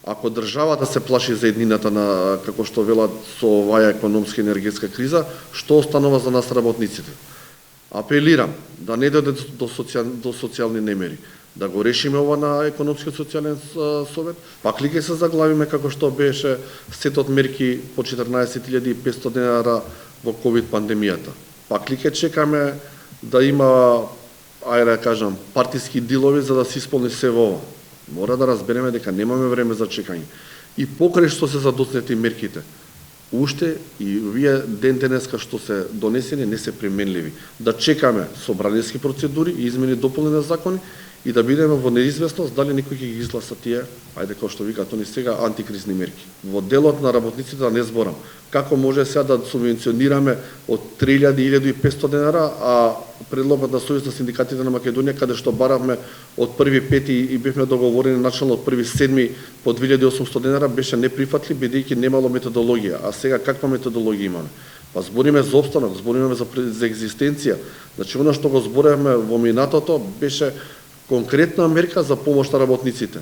Ако државата се плаши за еднината на, како што велат, со оваа економска енергетска криза, што останува за нас работниците? Апелирам да не дојде до социјални немери, да го решиме ова на економски социјален совет, пак ли ќе се заглавиме како што беше сетот мерки по 14.500 денара во ковид пандемијата. Пак ли ќе чекаме да има, ајде да кажам, партиски дилови за да се исполни се ова? Мора да разбереме дека немаме време за чекање. И покрај што се задоснети мерките, уште и вие ден денеска што се донесени не се применливи. Да чекаме собраниски процедури и измени дополнени на закони и да бидеме во неизвестност дали некој ќе ги изгласа тие, ајде како што викаат они сега, антикризни мерки. Во делот на работниците да не зборам. Како може сега да субвенционираме од 3.500 денара, а предлогот на Сојуз на синдикатите на Македонија, каде што баравме од 1.5 и бевме договорени начално од 1.7 по 2.800 денара, беше неприфатлив, бидејќи немало методологија. А сега каква методологија имаме? Па збориме за опстанок, збориме за екзистенција. Значи, оно што го зборевме во минатото беше конкретна мерка за помош на работниците.